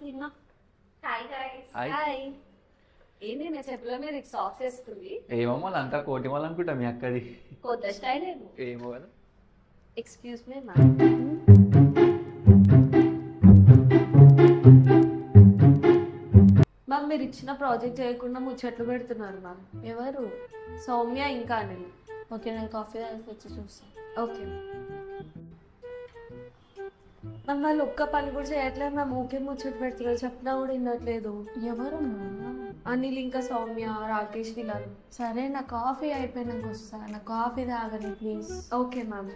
తిన్నా. హాయ్. ఏంది నేను చెప్పుల మీద సాక్స్ వేస్తుంది? ఏమో మళ్ళీ అంతా కోటి వాళ్ళు అనుకుంటా మీ అక్కది. కొత్త స్టైల్ ఏమో. ఏమో కదా. Excuse me ma'am. మ్యామ్ మీరు ఇచ్చిన ప్రాజెక్ట్ చేయకుండా ముచ్చట్లు పెడుతున్నారు మ్యామ్. ఎవరు? సౌమ్య ఇంకా అనిల్. ఓకే, నేను కాఫీ తాగి వచ్చి చూస్తాను. Okay ma'am. వాళ్ళు ఒక్క పని కూడా చేయట్లేదు మ్యామ్. ఓకే ముచ్చట్లు పెడుతున్నారు, చెప్పినా కూడా వినట్లేదు. ఎవరు? అనిల్ ఇంకా సౌమ్య, రాకేష్ వీళ్ళని. సరే, నా కాఫీ అయిపోయినాక వస్తా. నా కాఫీ తాగని ప్లీజ్. Okay ma'am.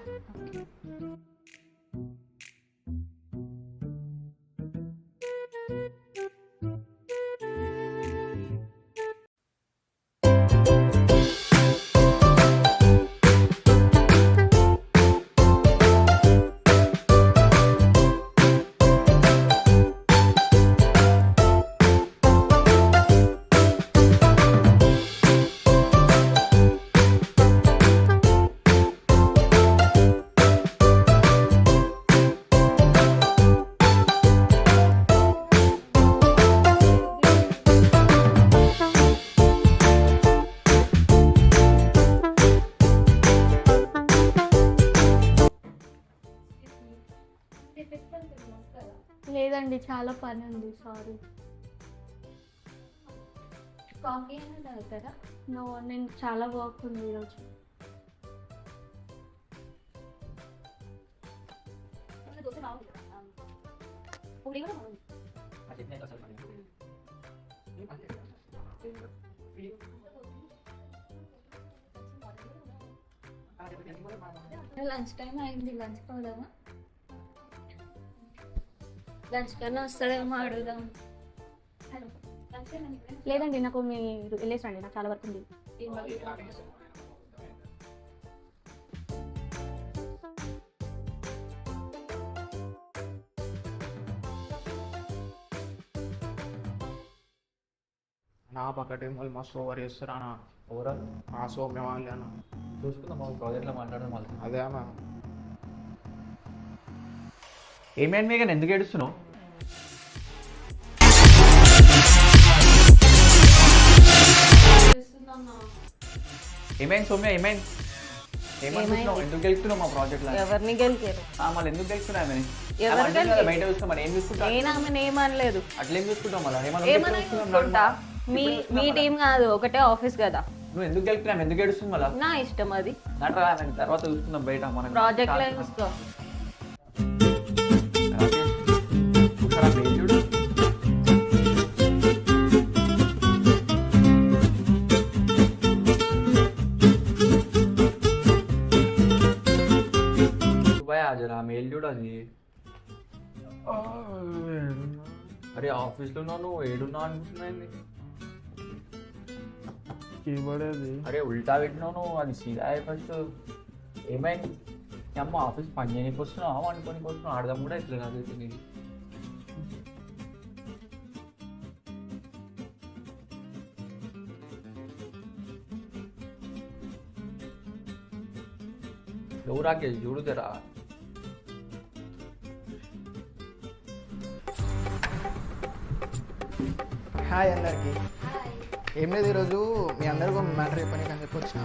లేదండి, చాలా పని ఉంది. సారీ. కాఫీ అయినా తాగుతారా? నో, నేను చాలా వర్క్ ఉంది ఈరోజు. లంచ్ టైం అయింది, లంచ్ పోదామా? లంచ్ కన్నా వస్తాడేమో అడుగుదాం. లేదండి, నాకు మీరు వెళ్ళేసి రండి, నాకు చాలా వర్క్ ఉంది. నా పక్కటి వాళ్ళు మస్తు ఓవర్ చేస్తారా అన్న. ఓవరాల్ ఆ సౌమ్య వాళ్ళు అన్న. చూసుకుందాం మా ప్రాజెక్ట్లో మాట్లాడడం మళ్ళీ. అదే అన్న. ఏమైంది మేఘన్, ఎందుకు ఏడుస్తున్నావు? ఏమైంది సౌమ్య, ఏమైంది? ఏమనుకుంటున్నావు? ఎందుకు గెలుస్తున్నావు మా ప్రాజెక్ట్ లో? ఎవరిని గెలిచారు? మళ్ళీ ఎందుకు గెలుస్తున్నావు? బయట చూసుకున్నా మరి ఏం చూసుకుంటా? నేను ఆమెను ఏమనలేదు. అట్లేం చూసుకుంటావు మళ్ళీ? ఏమనుకుంటా? మీ టీం కాదు, ఒకటే ఆఫీస్ కదా. నువ్వు ఎందుకు గెలుపుతున్నావు? ఎందుకు ఏడుస్తుంది మళ్ళీ? నా ఇష్టం అది. తర్వాత చూసుకుందాం బయట. మనం ప్రాజెక్ట్ లో చూసుకో. చూడు జరా మెయిల్ చూడు అది. అరే ఆఫీస్లో నువ్వు ఏడున్నావు అనుకుంటున్నాయింది. కీబోర్డ్ అరే ఉల్టా పెట్టినావు నువ్వు, అది సీదా ఫస్ట్. ఏమైంది అమ్మ? ఆఫీస్ పని చేయడానికి వస్తున్నావు, అనుకోనికి వస్తున్నావు, ఆడదాం కూడా ఇట్లా అదైతే నీది. ఎవరు రాకేష్ చూడు జరా. హాయ్ అందరికి. ఏం లేదు, ఈరోజు మీ అందరికీ మ్యాటర్ చెప్పని అని చెప్పి వచ్చిన.